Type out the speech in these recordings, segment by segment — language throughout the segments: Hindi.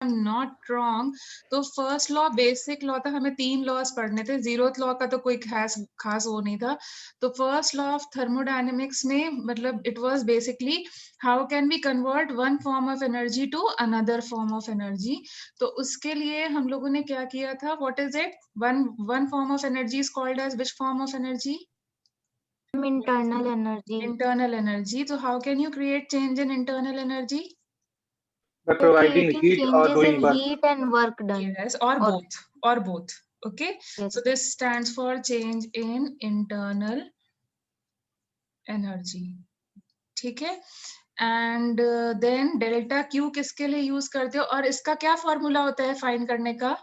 नॉट रॉन्ग, तो फर्स्ट लॉ बेसिक लॉ था, हमें 3 लॉज पढ़ने थे, 0th लॉ का तो कोई खास वो नहीं था। तो फर्स्ट लॉ ऑफ थर्मोडायनेमिक्स में मतलब it was basically how can we convert one form of energy to another form of energy. तो उसके लिए हम लोगों ने क्या किया था, what is it, one form of energy is called as which form of energy? Internal energy. Internal energy. So how can you create change in internal energy? By By providing creating heat or changes doing in work. heat and work done. Yes, or both. Okay. Yes. So this stands for change in internal energy. ठीक है. And then delta Q किसके लिए यूज करते हो और इसका क्या फॉर्मूला होता है फाइंड करने का?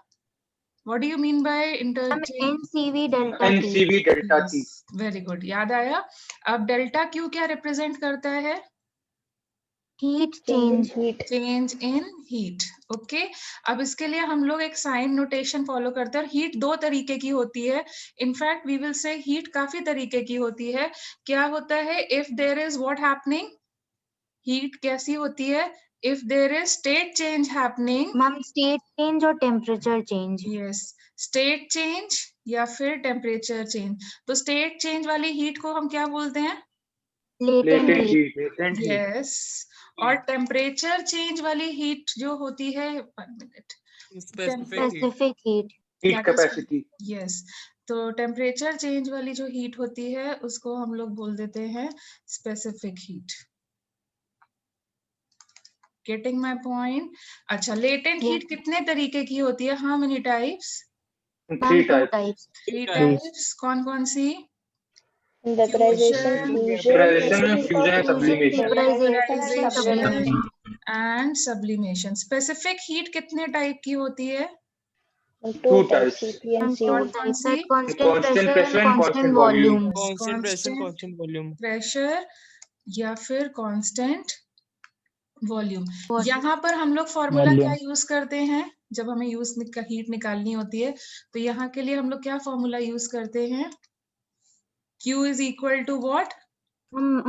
What do you mean by interchange? NCV delta T. NCV delta T. Very good, याद आया. अब डेल्टा Q क्या रिप्रेजेंट करता है? Heat change. Change in heat. Okay. अब इसके लिए हम लोग एक साइन नोटेशन फॉलो करते हैं. हीट 2 तरीके की होती है. In fact we will say heat काफी तरीके की होती है. क्या होता है? If there is what happening, heat कैसी होती है? If there is state change happening. Ma'am state change और temperature change. Yes, state change या फिर टेम्परेचर चेंज. तो स्टेट चेंज वाली हीट को हम क्या बोलते हैं? Latent heat. Latent heat. Yes. और टेम्परेचर चेंज वाली हीट जो होती है, 1 minute, Specific heat. Heat capacity. Yes. तो टेम्परेचर चेंज वाली जो हीट होती है उसको हम लोग बोल देते हैं specific heat. Getting my point? अच्छा, लेटेंट हीट कितने तरीके की होती है? How many types? 3 types. 3 types. कौन कौन सी? Vaporization, Vaporization, fusion and sublimation. Vaporization, and sublimation. Specific heat कितने टाइप की होती है? 2 types. CP and कौन CO. कौन सी? constant Constant pressure and constant volume. constant pressure, constant volume. Pressure या फिर कांस्टेंट वॉल्यूम. यहाँ पर हम लोग फॉर्मूला क्या यूज करते हैं जब हमें हीट निकालनी होती है? तो यहाँ के लिए हम लोग क्या फॉर्मूला यूज करते हैं? Q is equal to what?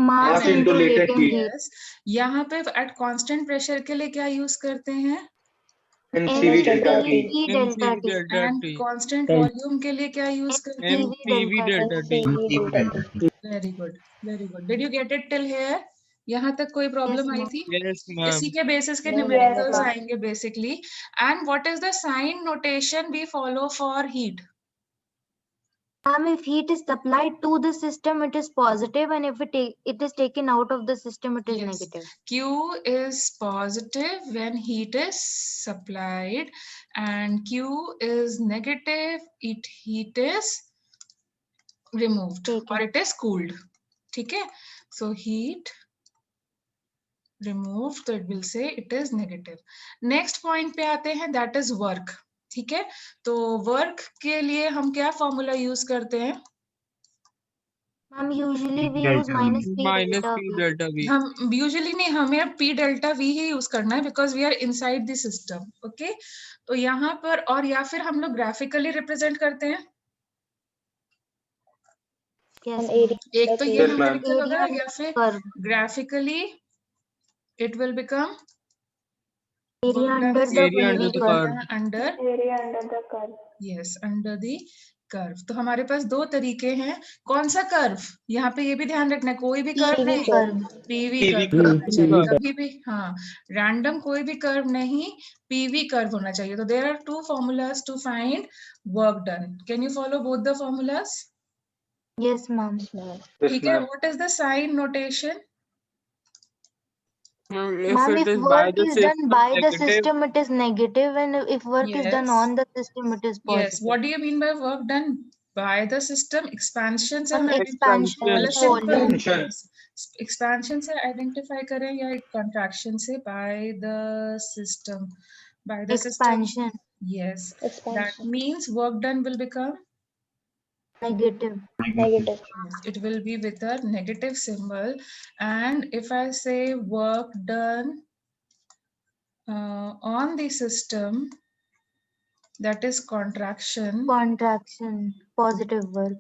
Mass into latent heat. Yes. यहाँ पे एट कांस्टेंट प्रेशर के लिए क्या यूज करते हैं? NCV delta T. NCV delta NCV T. delta and T. Constant volume के लिए क्या यूज करते हैं? MPV delta T. Very good, very good. Did you get it till here? यहाँ तक कोई प्रॉब्लम आई थी? Yes, ma'am. इसी के बेसिस के न्यूमेरिकल्स आएंगे basically. And what is the sign notation we follow for heat? If heat is supplied to the system, it is positive, and if it is taken out of the system, it is Yes. negative. Q is positive when heat is supplied, and Q is negative if heat is removed or it is cooled. ठीक है? So heat removed, so it will say it is negative. Next point पे आते हैं, that is work. ठीक है? तो वर्क के लिए हम क्या फॉर्मूला यूज करते हैं? Usually we use minus P Minus delta P V. delta V. हम यूजुअली नहीं, हमें P डेल्टा V ही यूज करना है because we are inside the system. Okay. तो यहाँ पर और या फिर हम लोग ग्राफिकली रिप्रेजेंट करते हैं. Yes. एक तो ये Yes, ma'am. न्यूमेरिकल होगा Area या फिर curve. Graphically it will become Area under the Area under the curve. Under. Area under the curve. Yes, under the curve. तो हमारे पास 2 तरीके हैं. कौन सा कर्व? यहाँ पे ये भी ध्यान रखना है, कोई भी कर्व नहीं, पीवी कर्व होना चाहिए कभी भी. हाँ, रैंडम कोई भी कर्व नहीं, पीवी कर्व होना चाहिए. तो there are 2 formulas to find work done. Can you follow both the formulas? Yes, ma'am. ठीक है. What is the sign notation? If Ma'am, it if is by work the is done system, by the negative. system, it is negative, and if work is done Yes. on the system, it is positive. Yes. What do you mean by work done by the system? Expansion से Some हम expansion, मतलब simple volume. expansion से identify करें या contraction से by the system. By the Expansion. system. Yes. Expansion. That means work done will become Negative. Negative. yes, it will be with a negative symbol. And if I say work done on the system, that is contraction. Contraction. Positive work.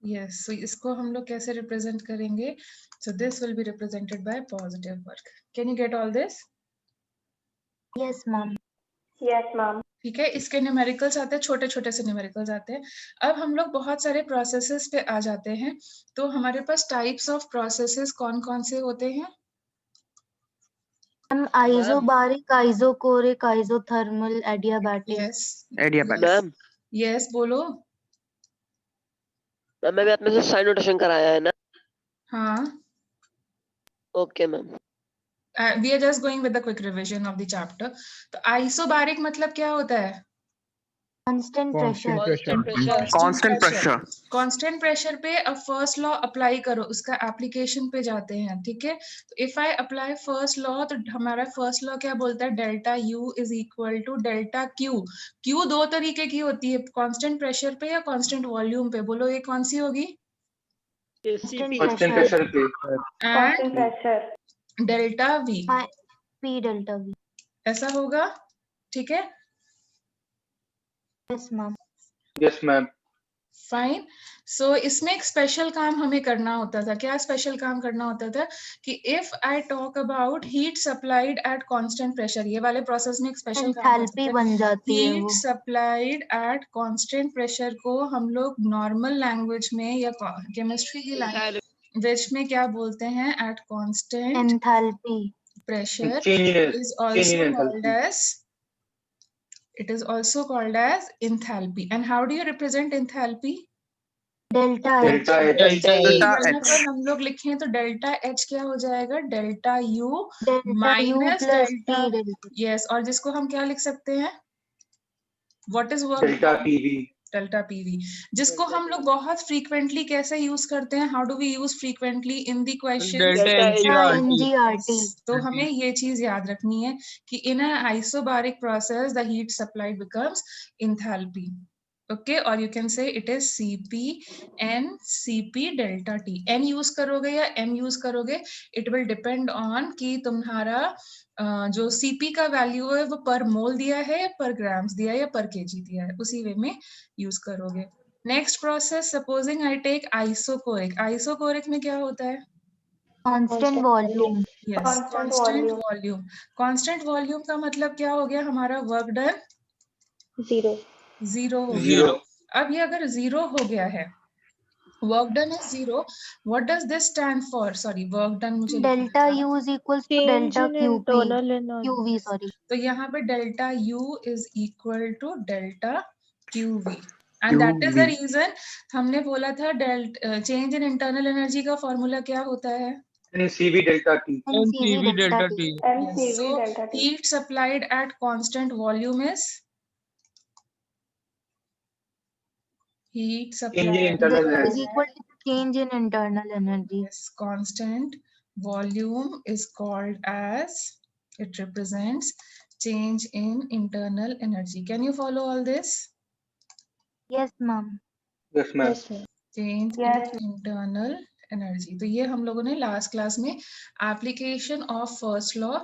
Yes, so इसको हम लोग कैसे represent करेंगे? So this will be represented by positive work. Can you get all this? Yes, ma'am. Yes, ma'am. ठीक है, इसके न्यूमेरिकल्स आते हैं, छोटे छोटे से न्यूमेरिकल्स आते हैं। अब हम लोग बहुत सारे प्रोसेसेस पे आ जाते हैं। तो हमारे पास टाइप्स ऑफ प्रोसेसेस कौन कौन से होते हैं? Ma'am, isobaric, isochoric, isothermal, adiabatic. Yes Adiabatic. Ma'am yes बोलो। मैम मैंने अपने से साइन नोटेशन कराया है ना? हाँ, okay ma'am. We are just going with the quick revision of the chapter. तो आइसोबारिक मतलब क्या होता है? Constant pressure. Constant pressure. Constant pressure पे अब फर्स्ट लॉ अप्लाई करो, उसका एप्लीकेशन पे जाते हैं। ठीक है, तो if I apply first law, तो हमारा फर्स्ट लॉ क्या बोलता है? Delta U is equal to delta Q. Q दो तरीके की होती है, कांस्टेंट प्रेशर पे या कांस्टेंट वॉल्यूम पे। बोलो ये कौन सी होगी? Constant Constant pressure. pressure पे and Constant pressure. Delta we, P delta V. ऐसा होगा। ठीक है, Yes, ma'am. yes ma'am fine. सो इसमें एक स्पेशल काम हमें करना होता था। क्या स्पेशल काम करना होता था? कि if I talk about heat supplied at constant pressure, ये वाले प्रोसेस में एक स्पेशल काम Enthalpy होता है। बन जाती है हीट वो. सप्लाइड एट कांस्टेंट प्रेशर को हम लोग नॉर्मल लैंग्वेज में या केमिस्ट्री की लैंग्वेज में क्या बोलते हैं? At constant Enthalpy. pressure change in is change in also called enthalpy as, it is also called as enthalpy. And how do you represent enthalpy? Delta H. delta H Delta यहाँ H. पर हम लोग लिखें तो डेल्टा एच क्या हो जाएगा? Delta U Delta U minus plus P delta, delta. Yes. और जिसको हम क्या लिख सकते हैं? What is work? delta PV delta PV, जिसको हम लोग बहुत फ्रीक्वेंटली कैसे यूज करते हैं? How do we use frequently in the question? Delta NGRT. तो हमें ये चीज याद रखनी है कि in a isobaric process the heat supplied becomes enthalpy. Okay, or you can say it is Cp n Cp delta T. n use करोगे या m यूज करोगे, it will depend on कि तुम्हारा जो Cp का वैल्यू है वो पर मोल दिया है या पर ग्राम्स दिया है या पर केजी दिया है, उसी वे में यूज करोगे। Next process, supposing I take isochoric. Isochoric में क्या होता है? Constant volume. यस, Constant constant volume. Volume. Constant volume का मतलब क्या हो गया? हमारा वर्क डन Zero. जीरो हो गया। zero अब ये अगर जीरो हो गया है, work done is zero, what does this stand for? Sorry, work done मुझे लिखना Delta था। U is equals to Change delta in QP. internal energy. QV, sorry. तो यहाँ पे delta U is equal to delta QV and that is the reason हमने बोला था चेंज इन इंटरनल एनर्जी का फॉर्मूला क्या होता है? NCV delta T NCV delta T. MCV So delta T. heat supplied at constant volume is heat change in supplied internal This is energy equal to change in internal energy. Yes, constant volume is called as, it represents change in internal energy. Can you follow all this? Yes, ma'am. yes ma'am Yes, ma'am. Change Yes. in internal energy. तो ये हम लोगों ने लास्ट क्लास में एप्लीकेशन ऑफ फर्स्ट लॉ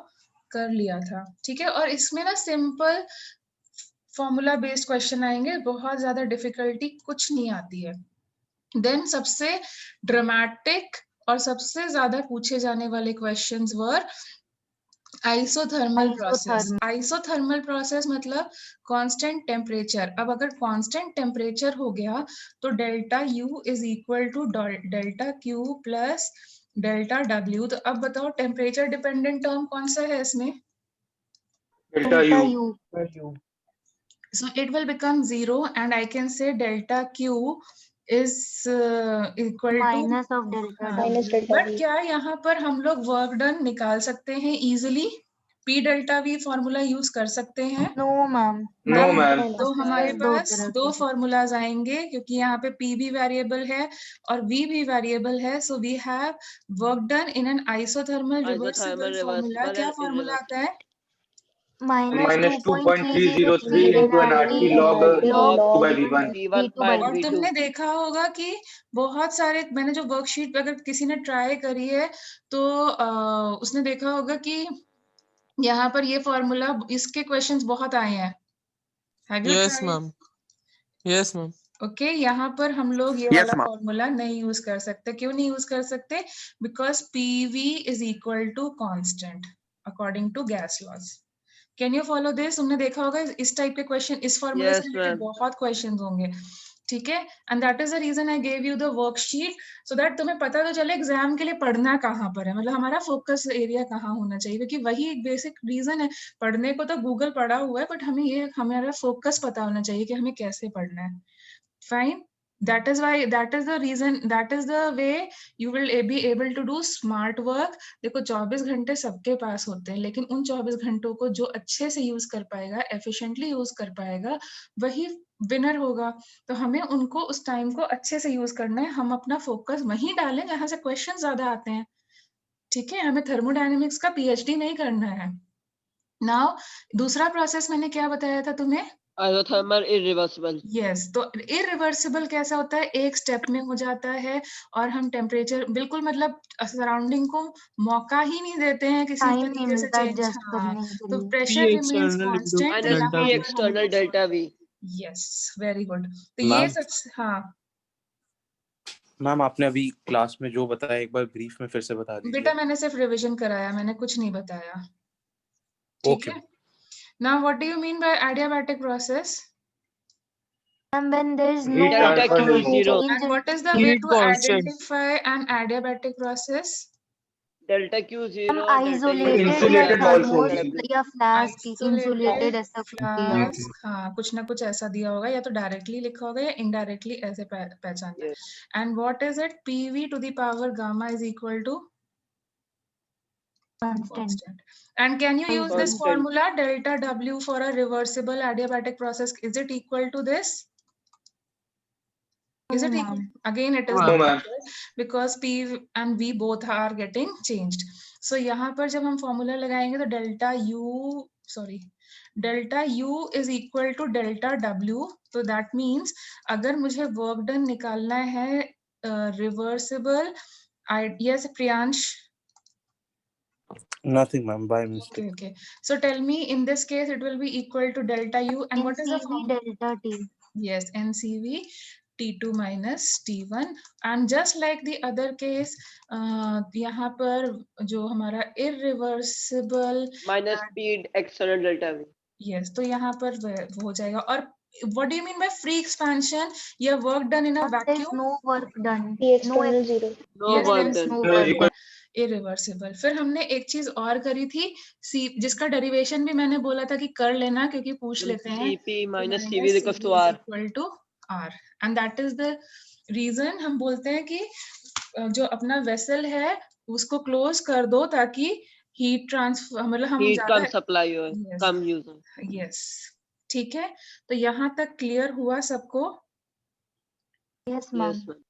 कर लिया था। ठीक है, और इसमें ना सिंपल फॉर्मूला बेस्ड क्वेश्चन आएंगे, बहुत ज्यादा डिफिकल्टी कुछ नहीं आती है। देन सबसे ड्रामेटिक और सबसे ज्यादा पूछे जाने वाले questions were isothermal process. Isothermal process मतलब कांस्टेंट टेम्परेचर। अब अगर कांस्टेंट टेम्परेचर हो गया तो delta U is equal to delta Q plus delta W. तो अब बताओ टेम्परेचर डिपेंडेंट टर्म कौन सा है इसमें? delta Delta U U. So it will become 0 and I can say delta Q is equal to Minus of delta हाँ, Minus W. delta but V. क्या यहाँ पर हम लोग वर्क डन निकाल सकते हैं easily? P delta V formula use कर सकते हैं? No, ma'am. no ma'am तो हमारे दो पास तरह दो के। फॉर्मूलाज आएंगे क्योंकि यहाँ पे P भी वेरिएबल है और V भी वेरिएबल है। So we have work done in an isothermal reversible formula. क्या फॉर्मूला आता है? minus 2.303 into an RT log log 2 by V1 V2 by और तुमने देखा होगा कि बहुत सारे, मैंने जो वर्कशीट अगर किसी ने ट्राई करी है तो उसने देखा होगा कि यहाँ पर ये फॉर्मूला, इसके क्वेश्चंस बहुत आए हैं। Have you Yes, tried? ma'am. Yes, ma'am. Okay, यहाँ पर हम लोग ये Yes, वाला ma'am. फॉर्मूला नहीं यूज कर सकते। क्यों नहीं यूज कर सकते? Because PV is equal to constant according to gas laws. Can you follow this? तुमने देखा होगा इस टाइप के क्वेश्चन, इस फॉर्मूले से Yes, रिलेटेड ma'am. बहुत क्वेश्चन होंगे, ठीक है। And that is the reason I gave you the worksheet, so that तुम्हें पता तो चले एग्जाम के लिए पढ़ना कहाँ पर है, मतलब हमारा फोकस एरिया कहाँ होना चाहिए, क्योंकि वही एक बेसिक रीजन है। पढ़ने को तो गूगल पढ़ा हुआ है, बट हमें ये हमारा फोकस पता होना चाहिए कि हमें कैसे पढ़ना है। Fine, that is why, that is the reason, that is the way you will be able to do smart work. देखो 24 घंटे सबके पास होते हैं, लेकिन उन 24 घंटों को जो अच्छे से यूज कर पाएगा, एफिशिएंटली यूज कर पाएगा, वही विनर होगा। तो हमें उनको उस टाइम को अच्छे से यूज करना है, हम अपना फोकस वहीं डालें जहां से क्वेश्चन ज्यादा आते हैं, ठीक है। हमें थर्मोडायनेमिक्स का पीएचडी नहीं करना है। नाउ दूसरा प्रोसेस मैंने क्या बताया था तुम्हें? Isothermal irreversible. यस, तो इरिवर्सिबल कैसा होता है? एक स्टेप में हो जाता है और हम टेम्परेचर बिल्कुल मतलब सराउंडिंग को मौका ही नहीं देते हैं किसी टाइम नहीं तरीके से मिलता चेंज। एडजस्ट हाँ, करने के तो लिए। Pressure P remains external into constant, तो Minus यहाँ P delta V. पर external हमको delta V. Yes, very good. तो ये मैम सब, हाँ मैम आपने अभी क्लास में जो बताया एक बार ब्रीफ में फिर से बता बेटा, दीजिए। मैंने सिर्फ रिविजन कराया, मैंने कुछ नहीं बताया, ठीक ओके है। Now what do you mean by adiabatic process? And when there is Heat no transfer Delta Q नहीं। zero. And change what is the way Heat to constant. identify an adiabatic process? Delta Q हम zero. Delta U isolated या Insulated balls होगी। thermos या flask की insulated ऐसा कुछ दिया होगा। फ्लास्क, हाँ कुछ ना कुछ ऐसा दिया होगा, या तो डायरेक्टली लिखा होगा या इनडायरेक्टली ऐसे पहचानना है। Yes. And what is it? PV to the power gamma is equal to Constant. constant. And can you use this Constant. formula delta W for a reversible adiabatic process? Is it equal to this? Is it equal? Again, it is No, not ma'am. equal because P and V both are getting changed. So यहाँ पर जब हम formula लगाएंगे तो delta U is equal to delta W. So that means अगर मुझे work done निकालना है reversible, yes Priyansh. Nothing ma'am by mistake. Okay. So tell me, in this case, it will be equal to delta U, and what is the NCV formula? delta T. Yes, NCV T2 minus T1, and just like the other case, यहाँ पर जो हमारा irreversible, Minus P external delta V. yes, तो यहाँ पर वो हो जाएगा। और what do you mean by free expansion? या work done in a But there is vacuum? no work done. P No external 0. No Yes, work there is done. no There is work equal- done. Irreversible. फिर हमने एक चीज और करी थी, जिसका डेरिवेशन भी मैंने बोला था कि कर लेना, क्योंकि पूछ लेते हैं। CP minus CV is equals to R. Equal to R, and that is the reason हम बोलते हैं कि जो अपना वेसल है उसको क्लोज कर दो ताकि हीट ट्रांसफर, मतलब हम Heat ज्यादा, कम supply हो, Yes. कम use हो. यस, ठीक है। तो यहाँ तक क्लियर हुआ सबको? Yes, ma'am. Yes, ma'am.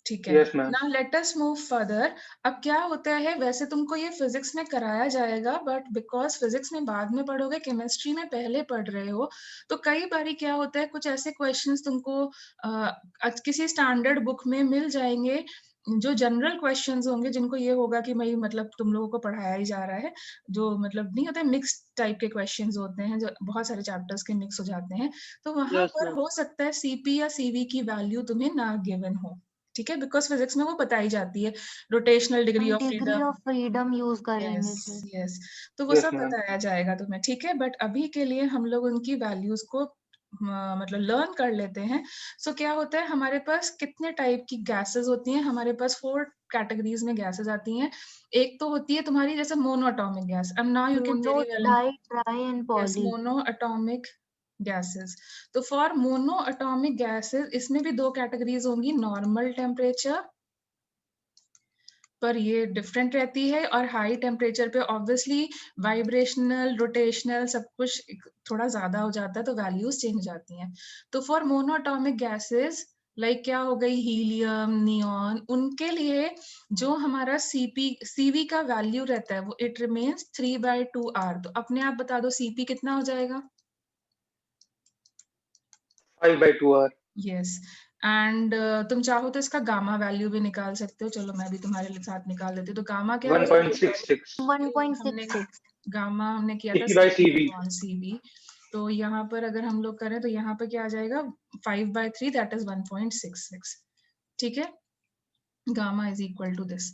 ठीक है। Yes, ma'am. Now let us move further. अब क्या होता है, वैसे तुमको ये फिजिक्स में कराया जाएगा, बट बिकॉज फिजिक्स में बाद में पढ़ोगे, केमिस्ट्री में पहले पढ़ रहे हो, तो कई बारी क्या होता है, कुछ ऐसे क्वेश्चंस तुमको किसी स्टैंडर्ड बुक में मिल जाएंगे जो जनरल क्वेश्चंस होंगे, जिनको ये होगा कि भाई मतलब तुम लोगों को पढ़ाया ही जा रहा है, जो मतलब नहीं होते, मिक्स टाइप के क्वेश्चंस होते हैं, जो बहुत सारे चैप्टर्स के मिक्स हो जाते हैं, तो वहां Yes, पर ma'am. हो सकता है सीपी या सीवी की वैल्यू तुम्हें ना गिवन हो, ठीक है, बिकॉज फिजिक्स में वो बताई जाती है, रोटेशनल डिग्री हम of degree freedom. of freedom use करेंगे यस फिर। यस, तो वो Yes, सब ma'am. बताया जाएगा तुम्हें, ठीक है। बट अभी के लिए हम लोग उनकी वैल्यूज को मतलब लर्न कर लेते हैं। सो क्या होता है, हमारे पास कितने टाइप की गैसेस होती हैं? हमारे पास 4 कैटेगरीज में गैसेस आती हैं। एक तो होती है तुम्हारी जैसे monoatomic gas, and now you can Mono, very well, di, tri and yes, poly. Monoatomic gases. तो फॉर मोनोएटॉमिक गैसेस इसमें भी 2 कैटेगरीज होंगी, नॉर्मल टेम्परेचर पर ये डिफरेंट रहती है, और हाई टेम्परेचर पे ऑब्वियसली वाइब्रेशनल, रोटेशनल सब कुछ थोड़ा ज्यादा हो जाता है, तो वैल्यूज चेंज हो जाती हैं। तो फॉर मोनोएटॉमिक गैसेस लाइक क्या हो गई, हीलियम, नियॉन, उनके लिए जो हमारा सीवी का वैल्यू रहता है वो इट रिमेन्स 3/2R। तो अपने आप बता दो सीपी कितना हो जाएगा? 5/2R. यस, एंड तुम चाहो तो इसका गामा वैल्यू भी निकाल सकते हो, चलो मैं भी तुम्हारे साथ निकाल देती हूँ। तो गामा क्या हो जाएगा? 1.66. 1.66. गामा हमने किया था CP/CV. CV, तो यहाँ पर अगर हम लोग करें तो यहाँ पर क्या आ जाएगा, 5/3 दैट इज 1.66, ठीक है। gamma is equal to this.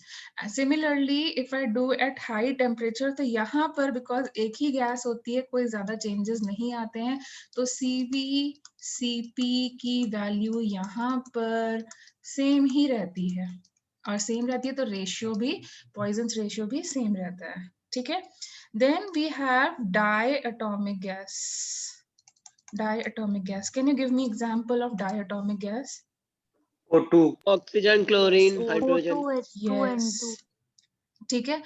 Similarly, if I do at high temperature, तो यहाँ पर because एक ही गैस होती है, कोई ज्यादा changes नहीं आते हैं, तो CV CP की वैल्यू यहाँ पर सेम ही रहती है, और सेम रहती है तो रेशियो भी, पॉइजन्स रेशियो भी सेम रहता है, ठीक है. Then we have diatomic gas. Diatomic gas. Can you give me example of diatomic gas? O2. Oxygen, chlorine, O2 hydrogen. H2N2. ठीक है.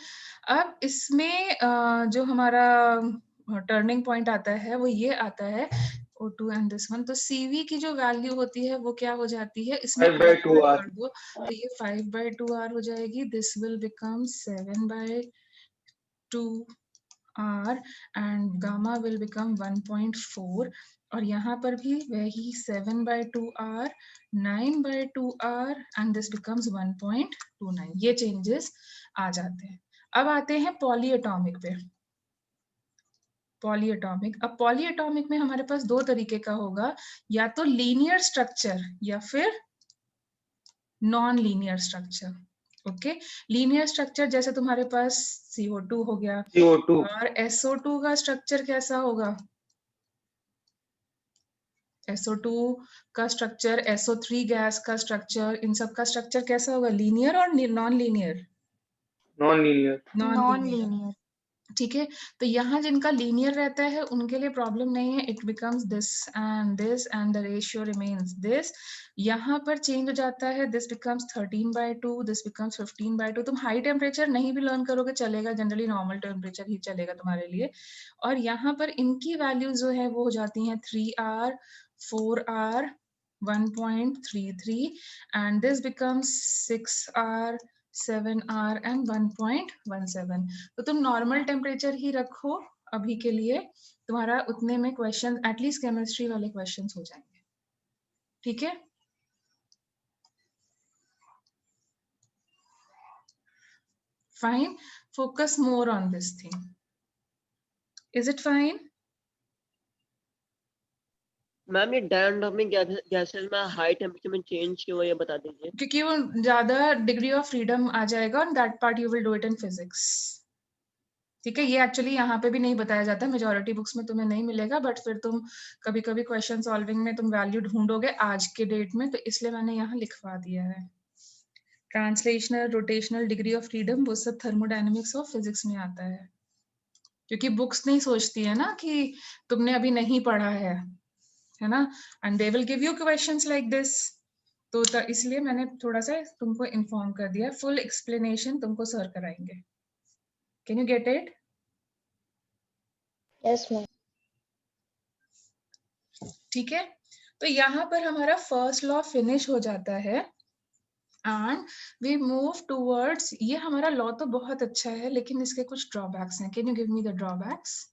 अब इसमें जो हमारा टर्निंग पॉइंट आता है वो ये आता है O2 एंड दिस वन. तो CV की जो वैल्यू होती है वो क्या हो जाती है, इसमें 5/2R. कर दो तो ये 5/2R हो जाएगी. This will become 7/2R and gamma will become 1.4, और यहाँ पर भी वही 7/2R, 9/2R and this becomes 1.29. ये चेंजेस आ जाते हैं. अब आते हैं पॉलीएटॉमिक पे. पॉलीएटॉमिक. अब पॉलीएटॉमिक में हमारे पास दो तरीके का होगा, या तो लीनियर स्ट्रक्चर या फिर non linear structure. Okay, linear structure जैसे तुम्हारे पास CO2 हो गया, CO2. और SO2 का स्ट्रक्चर कैसा होगा, SO2 का स्ट्रक्चर, SO3 गैस का स्ट्रक्चर, इन सब का स्ट्रक्चर कैसा होगा, लीनियर और नॉन लीनियर. Non-linear. Non-linear. ठीक है. तो यहाँ जिनका लीनियर रहता है उनके लिए प्रॉब्लम नहीं है, it becomes this and the ratio remains this. यहाँ पर चेंज हो जाता है, दिस बिकम्स 13/2, दिस बिकम्स 15/2. तुम हाई टेम्परेचर नहीं भी लर्न करोगे चलेगा, जनरली नॉर्मल टेम्परेचर ही चलेगा तुम्हारे लिए. और यहाँ पर इनकी वैल्यू जो है वो हो जाती है 3R, 4R, 1.33 and this becomes 6R, 7R and 1.17. तो तुम नॉर्मल टेम्परेचर ही रखो अभी के लिए, तुम्हारा उतने में क्वेश्चन, एटलीस्ट केमिस्ट्री वाले क्वेश्चंस हो जाएंगे. ठीक है. Fine. Focus more on this thing. Is it fine? Ma'am ये डायटोमिक गैसेस में हाई टेम्परेचर में चेंज क्यों है ये बता दीजिए. क्योंकि वो ज्यादा डिग्री ऑफ फ्रीडम आ जाएगा, और that part you will do it in physics. ठीक है. ये एक्चुअली यहाँ पे भी नहीं बताया जाता, मेजॉरिटी बुक्स में तुम्हें नहीं मिलेगा, बट फिर तुम कभी कभी क्वेश्चन सॉल्विंग में तुम वैल्यू ढूंढोगे आज के डेट में, तो इसलिए मैंने यहाँ लिखवा दिया है. Translational, rotational, degree of freedom, वो सब थर्मोडायनेमिक्स और फिजिक्स में आता है, क्योंकि बुक्स नहीं सोचती है ना कि तुमने अभी नहीं पढ़ा है ना, and they will give you questions like this. तो इसलिए मैंने थोड़ा सा तुमको इन्फॉर्म कर दिया. फुल एक्सप्लेनेशन तुमको सर कराएंगे. Can you get it? Yes, ma'am. ठीक है. तो यहाँ पर हमारा फर्स्ट लॉ फिनिश हो जाता है एंड वी मूव टूवर्ड्स. ये हमारा लॉ तो बहुत अच्छा है, लेकिन इसके कुछ ड्रॉबैक्स हैं. Can you give me the drawbacks?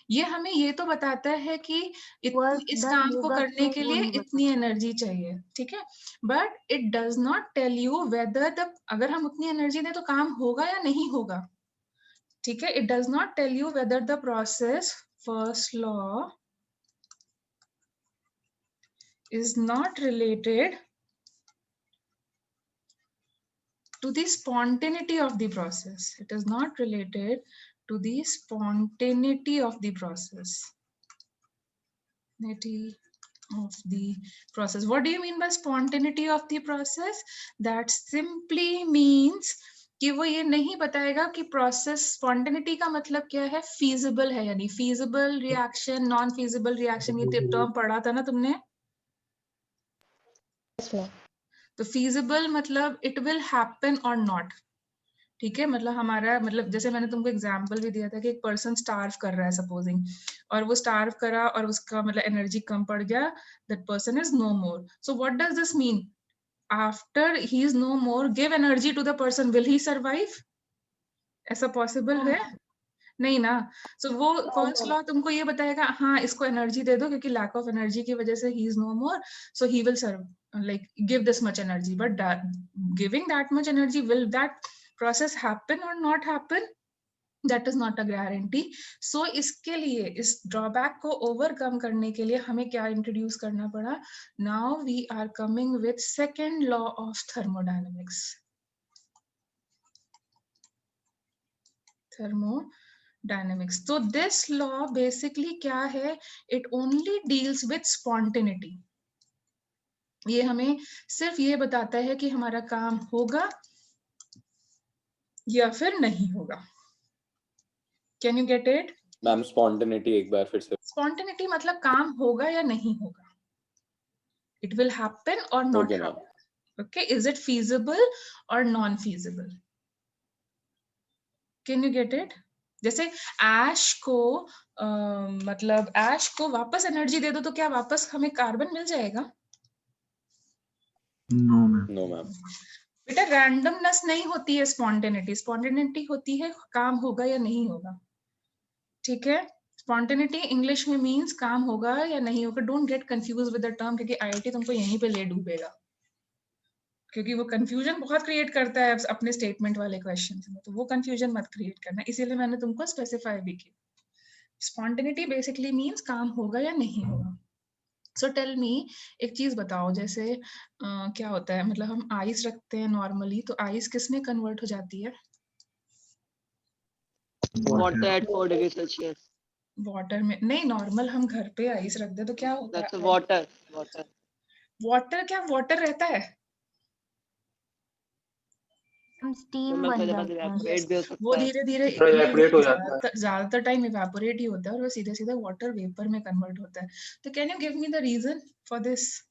ये हमें ये तो बताता है कि इस काम को करने के लिए इतनी एनर्जी चाहिए, ठीक है, but it does not tell you whether the, अगर हम उतनी एनर्जी दें तो काम होगा या नहीं होगा. ठीक है. It does not tell you whether the process, first law is not related to the spontaneity of the process. It is not related to the spontaneity of the process. Of the process. What do you mean by spontaneity of the process? That simply means कि वो ये नहीं बताएगा कि प्रोसेस, स्पॉन्टेनिटी का मतलब क्या है, फीजिबल है, यानी feasible reaction, non feasible reaction, ये टर्म पढ़ा था ना तुमने. Yes, ma'am. तो फीजिबल मतलब इट विल हैपन और नॉट. ठीक है. मतलब हमारा, मतलब जैसे मैंने तुमको एग्जांपल भी दिया था कि एक पर्सन स्टार्व कर रहा है सपोजिंग, और वो स्टार्व करा और उसका मतलब एनर्जी कम पड़ गया, that person is no more. So what does this mean? After he is no more, give energy to the person, will he survive? ऐसा पॉसिबल है? नहीं ना. सो वो फर्स्ट लॉ तुमको ये बताएगा, हाँ इसको एनर्जी दे दो, क्योंकि लैक ऑफ एनर्जी की वजह से he is no more, so he will serve, like give this much energy. But that, giving that much energy, will that process happen or not happen? That is not a guarantee. So इसके लिए, इस ड्रॉबैक को ओवरकम करने के लिए हमें क्या इंट्रोड्यूस करना पड़ा? Now we are coming with second law of thermodynamics. thermodynamics. तो this law basically क्या है? It only deals with spontaneity. ये हमें सिर्फ ये बताता है कि हमारा काम होगा या फिर नहीं होगा. Can you get it? Ma'am spontaneity एक बार फिर से. Spontaneity मतलब काम होगा या नहीं होगा. It will happen or not Okay, ma'am. happen. Okay, is it feasible or non-feasible? Can you get it? जैसे ऐश को मतलब ऐश को वापस एनर्जी दे दो तो क्या वापस हमें कार्बन मिल जाएगा? No ma'am. बेटा रैंडमनेस नहीं होती है स्पॉन्टेनिटी. स्पॉन्टेनिटी होती है काम होगा या नहीं होगा. ठीक है. स्पॉन्टेनिटी इंग्लिश में मींस काम होगा या नहीं होगा. Don't get confuse with the term, क्योंकि आईआईटी तुमको यहीं पे ले डूबेगा, क्योंकि वो कंफ्यूजन बहुत क्रिएट करता है अपने स्टेटमेंट वाले क्वेश्चन में. तो वो कंफ्यूजन मत क्रिएट करना, इसीलिए मैंने तुमको स्पेसिफाई भी किया. स्पॉन्टेनिटी बेसिकली मींस काम होगा या नहीं होगा. सो टेल मी, एक चीज बताओ, जैसे क्या होता है, मतलब हम आइस रखते हैं नॉर्मली, तो आइस किस में कन्वर्ट हो जाती है? Water at 4 degrees Celsius. Water में नहीं. नॉर्मल हम घर पे आइस रख दे तो क्या होता That's है? water. वाटर क्या वाटर रहता है? स्टीम बन जाता है. evaporate भी हो सकता वो है. धीरे धीरे evaporate हो जाता है. ज्यादातर टाइम इवेपोरेट ही होता है और वो सीधे सीधे वाटर वेपर में कन्वर्ट होता है. तो can you give me the reason for this?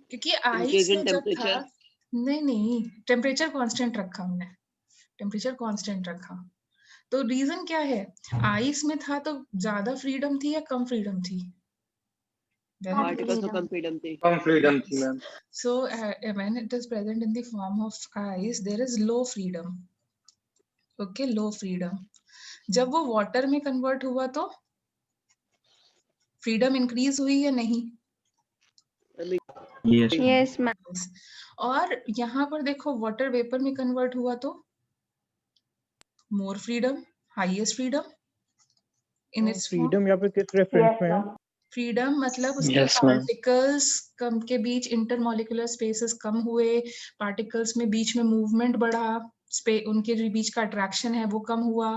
क्योंकि आइस Increase in में जब था, temperature. नहीं टेम्परेचर कांस्टेंट रखा हमने. टेम्परेचर कांस्टेंट रखा तो रीजन क्या है? आइस में था तो ज्यादा फ्रीडम थी या कम फ्रीडम थी? Particles में कम freedom थी. कम फ्रीडम थी ma'am. So when it is present in the form of ice, there is low freedom. Okay, low freedom. जब वो water में convert हुआ तो freedom increase हुई या नहीं? Yes, ma'am. और यहाँ पर देखो water vapor में convert हुआ तो more freedom, highest freedom in its form. Freedom यहाँ पे किस रेफरेंस में है? फ्रीडम मतलब उसके Yes, ma'am. पार्टिकल्स कम के बीच इंटरमॉलिक्यूलर स्पेसेस कम हुए, पार्टिकल्स में बीच में मूवमेंट बढ़ा, उनके जो बीच का अट्रैक्शन है वो कम हुआ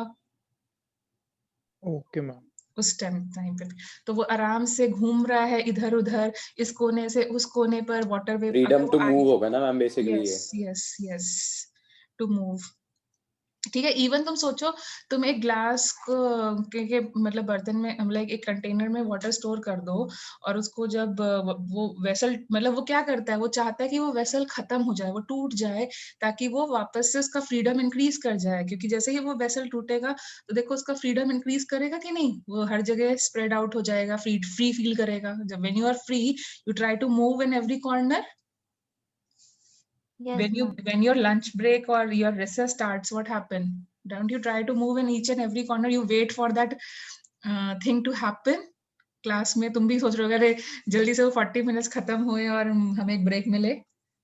ओके मैम. उस टाइम पे. तो वो आराम से घूम रहा है इधर उधर, इस कोने से उस कोने पर. Water vapour freedom to move होगा ना मैम बेसिकली ये. Yes to move. ठीक है. इवन तुम सोचो, तुम एक ग्लास के मतलब बर्तन में, लाइक एक कंटेनर में वाटर स्टोर कर दो, और उसको जब वो वेसल, मतलब वो क्या करता है, वो चाहता है कि वो वेसल खत्म हो जाए, वो टूट जाए, ताकि वो वापस से उसका फ्रीडम इंक्रीज कर जाए. क्योंकि जैसे ही वो वेसल टूटेगा तो देखो उसका फ्रीडम इंक्रीज करेगा कि नहीं, वो हर जगह स्प्रेड आउट हो जाएगा, फ्री फील करेगा. जब when you are free you try to move in every corner. Yes, When your lunch break or your recess starts, what happen? Don't you try to move in each and every corner? You wait for that thing to happen. Class में तुम भी सोच रहे हो अरे जल्दी से वो 40 मिनट्स खत्म हुए और हमें एक ब्रेक मिले.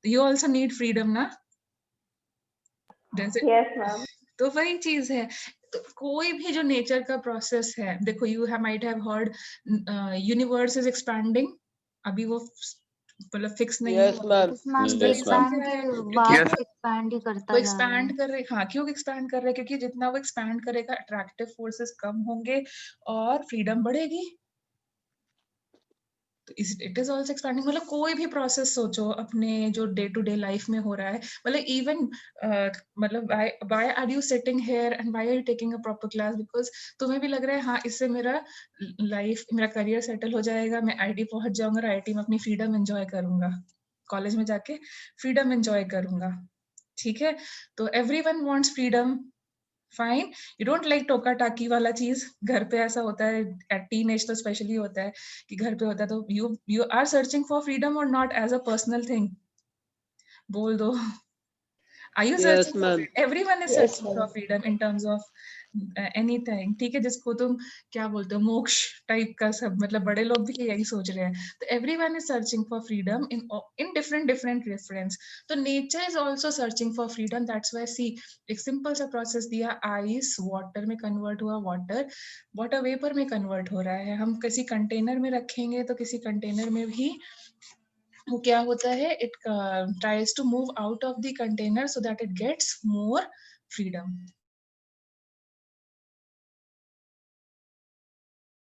You also need freedom ना? Yes, ma'am. तो वही चीज है. तो कोई भी जो नेचर का प्रोसेस है, देखो you might have heard universe is expanding. अभी वो मतलब फिक्स नहीं Yes, है. ma'am. एक्सपैंड ही करता वो जा रहा है. एक्सपैंड कर रहे. हाँ, क्यों एक्सपैंड कर रहे हैं? क्योंकि जितना वो एक्सपैंड करेगा अट्रैक्टिव फोर्सेस कम होंगे और फ्रीडम बढ़ेगी. तो इट इज ऑल्सो एक्सपैंडिंग. मतलब कोई भी प्रोसेस सोचो अपने जो डे टू डे लाइफ में हो रहा है, मतलब इवन मतलब why are you sitting here and why are you taking a proper class? Because तुम्हें भी लग रहा है हाँ इससे मेरा लाइफ, मेरा करियर सेटल हो जाएगा, मैं आईटी पहुंच जाऊंगा और आईटी में अपनी फ्रीडम एंजॉय करूंगा, कॉलेज में जाके फ्रीडम एंजॉय करूंगा. ठीक है. तो everyone wants freedom. Fine. You don't like टोका टाकी वाला चीज. घर पे ऐसा होता है, एट टीनेज तो स्पेशली होता है कि घर पे होता है, तो you are searching for freedom or not as a personal thing. बोल दो. Are you Yes, searching ma'am. for? Everyone is Yes, searching ma'am. for freedom in terms of anything. ठीक है. जिसको तुम क्या बोलते हो, मोक्ष टाइप का, सब मतलब बड़े लोग भी यही सोच रहे हैं. तो everyone is searching for freedom in different reference. तो nature is also searching for freedom. That's why see, एक simple सा process दिया, ice water में convert हुआ, water vapor में convert हो रहा है. हम किसी container में रखेंगे तो किसी container में भी वो क्या होता है, it tries to move out of the container so that it gets more freedom.